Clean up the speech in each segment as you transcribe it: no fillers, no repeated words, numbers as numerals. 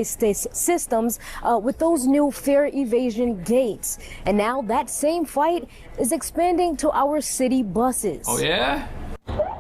systems with those new fare evasion gates. And now that same fight is expanding to our city buses. Oh, yeah?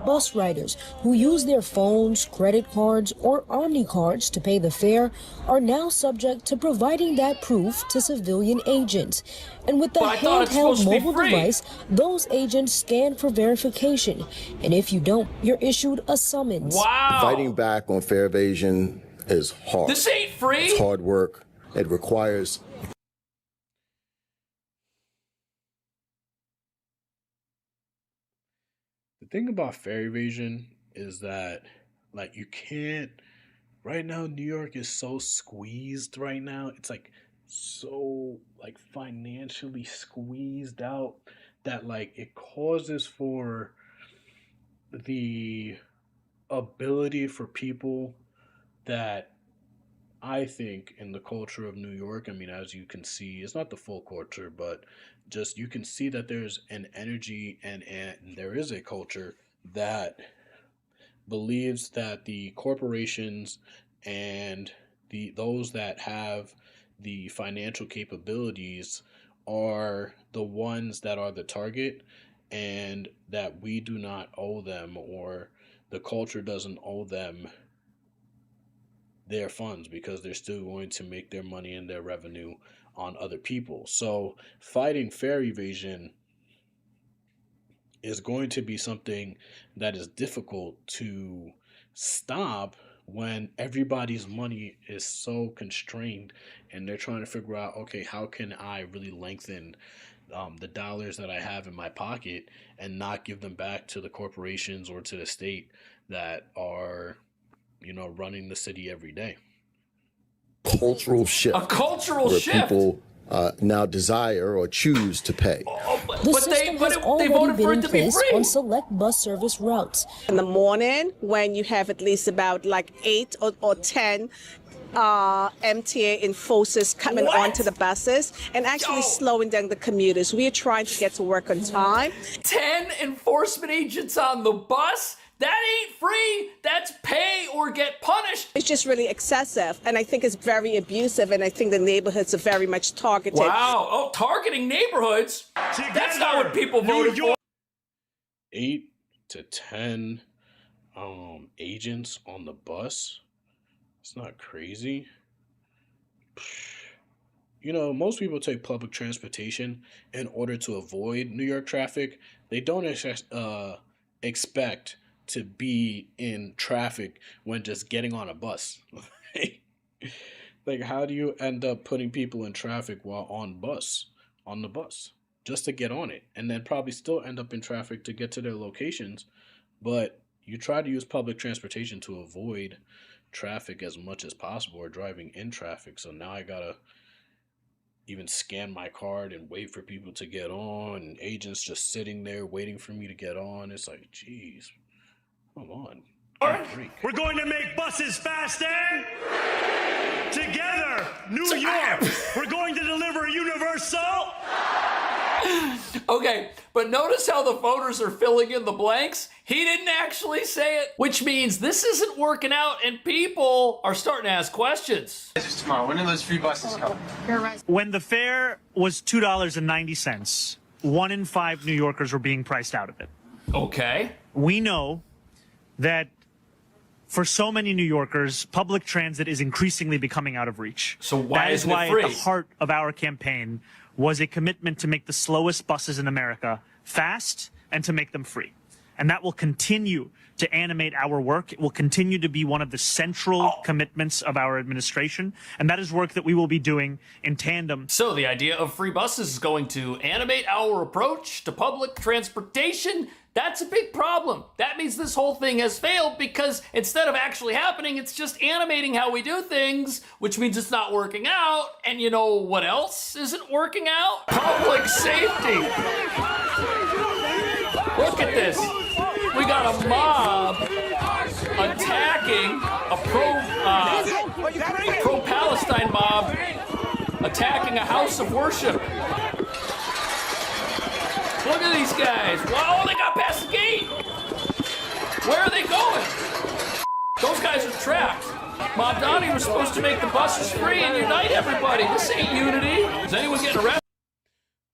Bus riders who use their phones, credit cards, or Omni cards to pay the fare are now subject to providing that proof to civilian agents. And with the handheld mobile device, those agents scan for verification. And if you don't, you're issued a summons. Wow. Fighting back on fare evasion is hard. This ain't free. It's hard work. It requires... The thing about fare evasion is that, like, you can't... Right now, New York is so squeezed right now. It's, like, so, like, financially squeezed out that, like, it causes for the ability for people that I think in the culture of New York, I mean, as you can see, it's not the full culture, but just you can see that there's an energy and there is a culture that believes that the corporations and those that have the financial capabilities are the ones that are the target, and that we do not owe them, or the culture doesn't owe them their funds, because they're still going to make their money and their revenue on other people. So fighting fare evasion is going to be something that is difficult to stop when everybody's money is so constrained and they're trying to figure out, okay, how can I really lengthen the dollars that I have in my pocket and not give them back to the corporations or to the state that are, you know, running the city every day. Cultural shift. A cultural where shift. People now desire or choose to pay. The system has already been in place on select bus service routes. In the morning, when you have at least about like 8 or 10 MTA enforcers coming onto the buses and actually slowing down the commuters. We are trying to get to work on time. 10 enforcement agents on the bus? That ain't free. That's pay or get punished. It's just really excessive, and I think it's very abusive, and I think the neighborhoods are very much targeted. Wow. Oh, targeting neighborhoods? That's not what people voted for. 8 to 10 agents on the bus? It's not crazy. You know, most people take public transportation in order to avoid New York traffic. They don't expect to be in traffic when just getting on a bus. Like, how do you end up putting people in traffic while on the bus, just to get on it, and then probably still end up in traffic to get to their locations? But you try to use public transportation to avoid traffic as much as possible, or driving in traffic. So now I gotta even scan my card and wait for people to get on, and agents just sitting there waiting for me to get on. It's like, geez, come on. We're going to make buses faster. Together, New York, we're going to deliver universal. Okay, but notice how the voters are filling in the blanks. He didn't actually say it, which means this isn't working out and people are starting to ask questions. Tomorrow, when are those free buses coming? When the fare was $2.90, 1 in 5 New Yorkers were being priced out of it. Okay. We know that for so many New Yorkers, public transit is increasingly becoming out of reach. So why isn't it free? That is why at the heart of our campaign was a commitment to make the slowest buses in America fast and to make them free. And that will continue to animate our work. It will continue to be one of the central commitments of our administration. And that is work that we will be doing in tandem. So the idea of free buses is going to animate our approach to public transportation. That's a big problem. That means this whole thing has failed, because instead of actually happening, it's just animating how we do things, which means it's not working out. And you know what else isn't working out? Public safety. Look at this. We got a mob attacking a pro-Palestine mob attacking a house of worship. Look at these guys. Wow, they got past the gate. Where are they going? Those guys are trapped. Mamdani was supposed to make the buses free and unite everybody. This ain't unity. Is anyone getting arrested?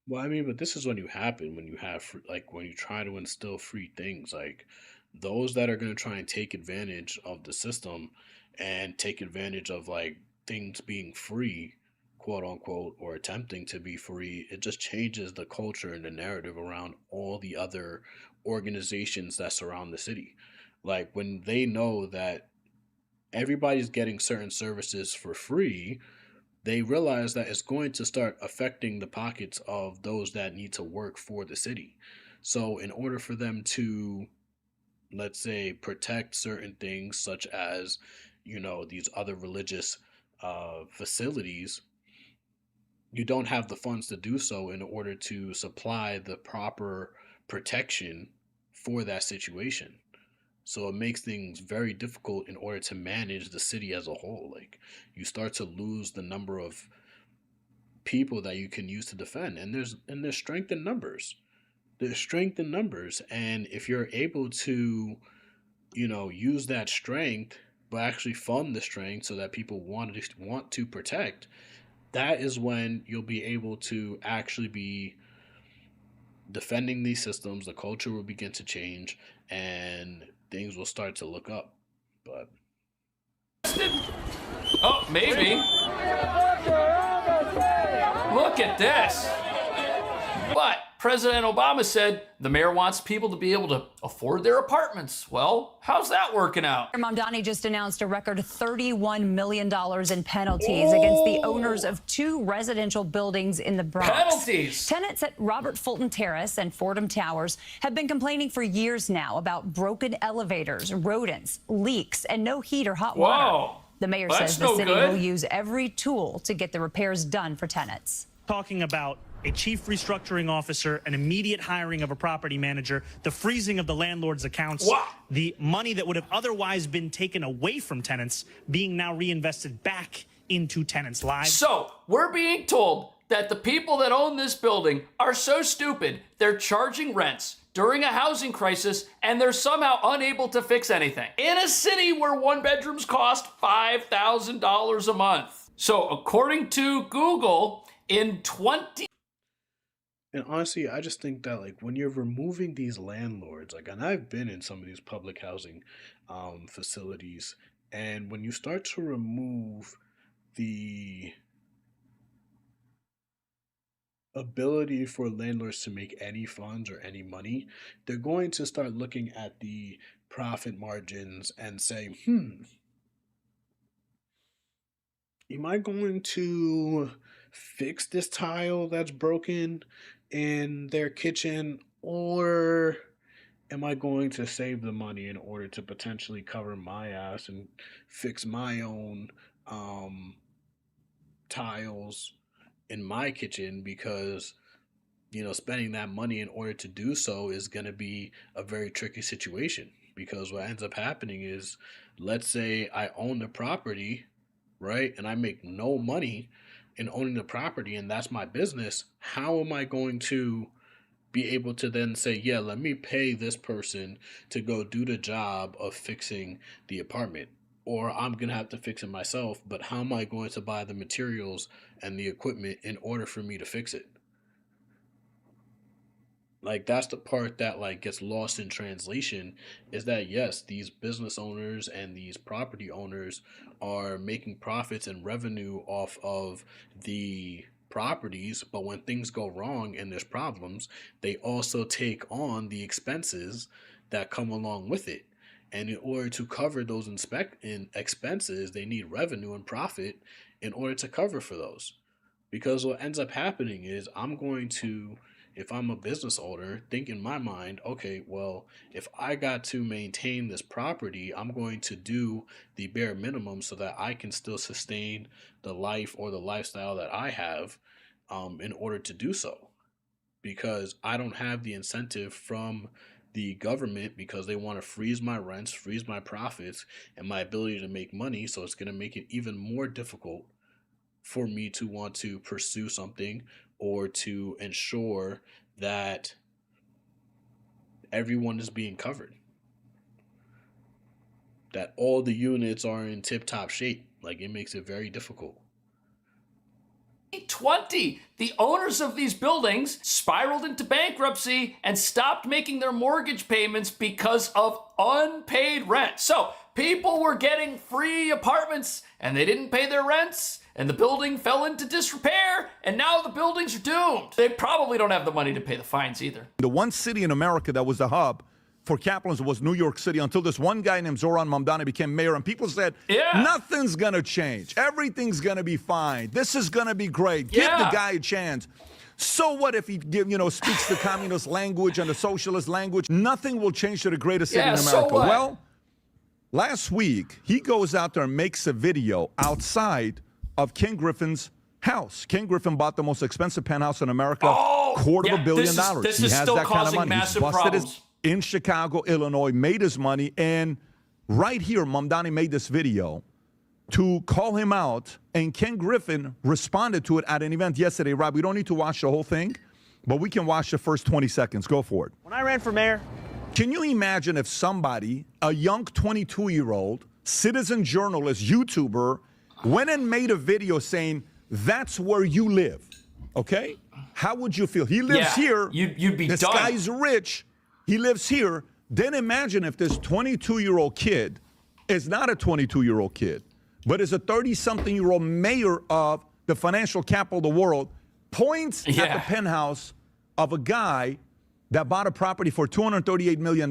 Well, I mean, but this is when you happen when you have like when you try to instill free things, like those that are going to try and take advantage of the system and take advantage of like things being free, quote unquote, or attempting to be free. It just changes the culture and the narrative around all the other organizations that surround the city. Like when they know that everybody's getting certain services for free, they realize that it's going to start affecting the pockets of those that need to work for the city. So, in order for them to, let's say, protect certain things, such as, these other religious facilities, you don't have the funds to do so in order to supply the proper protection for that situation. So it makes things very difficult in order to manage the city as a whole. Like you start to lose the number of people that you can use to defend, and there's strength in numbers. There's strength in numbers, and if you're able to, use that strength, but actually fund the strength so that people want to protect, that is when you'll be able to actually be defending these systems. The culture will begin to change, and things will start to look up. But oh, maybe. Look at this. But President Obama said the mayor wants people to be able to afford their apartments. Well, how's that working out? Mamdani just announced a record $31 million in penalties against the owners of 2 residential buildings in the Bronx. Penalties! Tenants at Robert Fulton Terrace and Fordham Towers have been complaining for years now about broken elevators, rodents, leaks, and no heat or hot water. Whoa. The mayor That's says the no city good. will use every tool to get the repairs done for tenants. Talking about a chief restructuring officer, an immediate hiring of a property manager, the freezing of the landlord's accounts, Wow. the money that would have otherwise been taken away from tenants being now reinvested back into tenants' lives. So, we're being told that the people that own this building are so stupid, they're charging rents during a housing crisis, and they're somehow unable to fix anything. In a city where 1-bedrooms cost $5,000 a month. So, according to Google, in 20... And honestly, I just think that like when you're removing these landlords, like, and I've been in some of these public housing facilities, and when you start to remove the ability for landlords to make any funds or any money, they're going to start looking at the profit margins and say, am I going to fix this tile that's broken in their kitchen, or am I going to save the money in order to potentially cover my ass and fix my own tiles in my kitchen? Because spending that money in order to do so is going to be a very tricky situation, because what ends up happening is, let's say I own the property, right, and I make no money in owning the property, and that's my business. How am I going to be able to then say, yeah, let me pay this person to go do the job of fixing the apartment, or I'm going to have to fix it myself, but how am I going to buy the materials and the equipment in order for me to fix it? Like, that's the part that like gets lost in translation, is that yes, these business owners and these property owners are making profits and revenue off of the properties, but when things go wrong and there's problems, they also take on the expenses that come along with it. And in order to cover those expenses, they need revenue and profit in order to cover for those. Because what ends up happening is, if I'm a business owner, think in my mind, okay, well, if I got to maintain this property, I'm going to do the bare minimum so that I can still sustain the life or the lifestyle that I have in order to do so. Because I don't have the incentive from the government, because they want to freeze my rents, freeze my profits, and my ability to make money. So it's going to make it even more difficult for me to want to pursue something or to ensure that everyone is being covered. that all the units are in tip-top shape. Like, it makes it very difficult. 2020, the owners of these buildings spiraled into bankruptcy and stopped making their mortgage payments because of unpaid rent. So people were getting free apartments and they didn't pay their rents, and the building fell into disrepair, and now the buildings are doomed. They probably don't have the money to pay the fines either. The one city in America that was the hub for Kaplan's was New York City, until this one guy named Zoran Mamdani became mayor, and people said, nothing's going to change. Everything's going to be fine. This is going to be great. Give the guy a chance. So what if he speaks the communist language and the socialist language? Nothing will change to the greatest city in America. So what? Well, last week, he goes out there and makes a video outside of Ken Griffin's house. Ken Griffin bought the most expensive penthouse in America, $250 million. This He is has still that kind of causing money. He's massive busted problems. in Chicago, Illinois, made his money, and right here, Mamdani made this video to call him out, and Ken Griffin responded to it at an event yesterday. Rob, we don't need to watch the whole thing, but we can watch the first 20 seconds. Go for it. When I ran for mayor, Can you imagine if somebody, a young 22-year-old, citizen journalist, YouTuber, went and made a video saying, that's where you live, okay? How would you feel? He lives here. You'd be this done. guy's rich. He lives here. Then imagine if this 22-year-old kid is not a 22-year-old kid, but is a 30-something-year-old mayor of the financial capital of the world, points at the penthouse of a guy that bought a property for $238 million.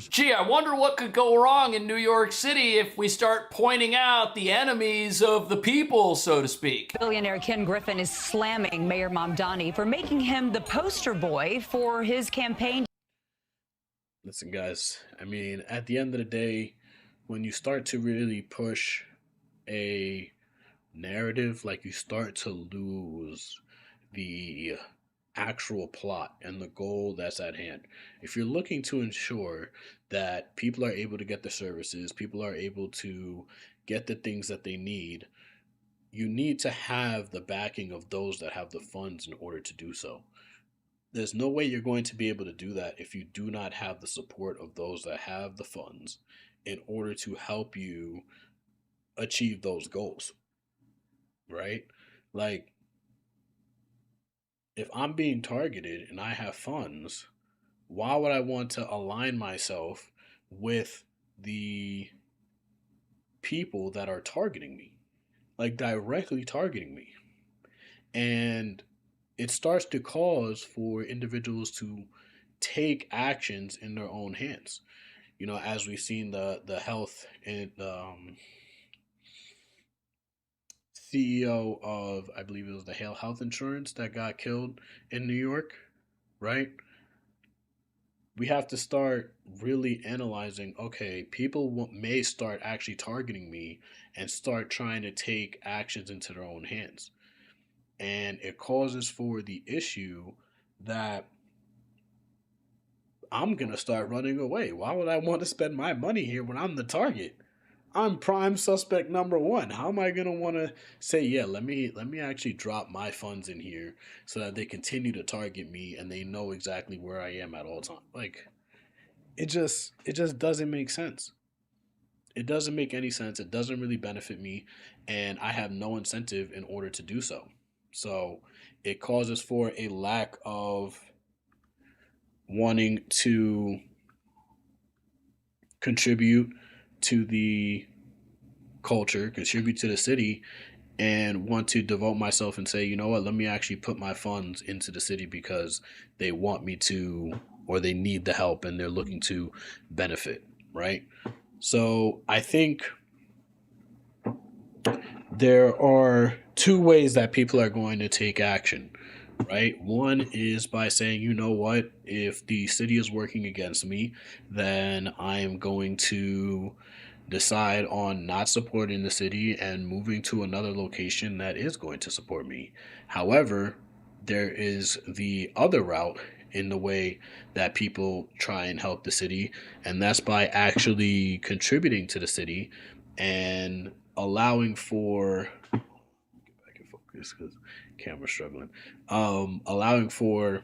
Gee, I wonder what could go wrong in New York City if we start pointing out the enemies of the people, so to speak. Billionaire Ken Griffin is slamming Mayor Mamdani for making him the poster boy for his campaign. Listen, guys, I mean, at the end of the day, when you start to really push a narrative, like, you start to lose the actual plot and the goal that's at hand. If you're looking to ensure that people are able to get the services, people are able to get the things that they need, you need to have the backing of those that have the funds in order to do so. There's no way you're going to be able to do that if you do not have the support of those that have the funds in order to help you achieve those goals, right? Like, if I'm being targeted and I have funds, why would I want to align myself with the people that are targeting me, like directly targeting me? And it starts to cause for individuals to take actions in their own hands. You know, as we've seen the health and CEO of, I believe it was the Hale Health Insurance that got killed in New York, right? We have to start really analyzing, okay, people may start actually targeting me and start trying to take actions into their own hands. And it causes for the issue that I'm going to start running away. Why would I want to spend my money here when I'm the target? I'm prime suspect number one. How am I going to want to say, yeah, let me actually drop my funds in here so that they continue to target me and they know exactly where I am at all times? Like, it just doesn't make sense. It doesn't make any sense. It doesn't really benefit me, and I have no incentive in order to do so. So it causes for a lack of wanting to contribute to the culture, contribute to the city, and want to devote myself and say, you know what, let me actually put my funds into the city because they want me to, or they need the help and they're looking to benefit, right? So I think there are two ways that people are going to take action, right? One is by saying, you know what, if the city is working against me, then I am going to decide on not supporting the city and moving to another location that is going to support me. However, there is the other route in the way that people try and help the city, and that's by actually contributing to the city and allowing for, get back in focus because camera's struggling, allowing for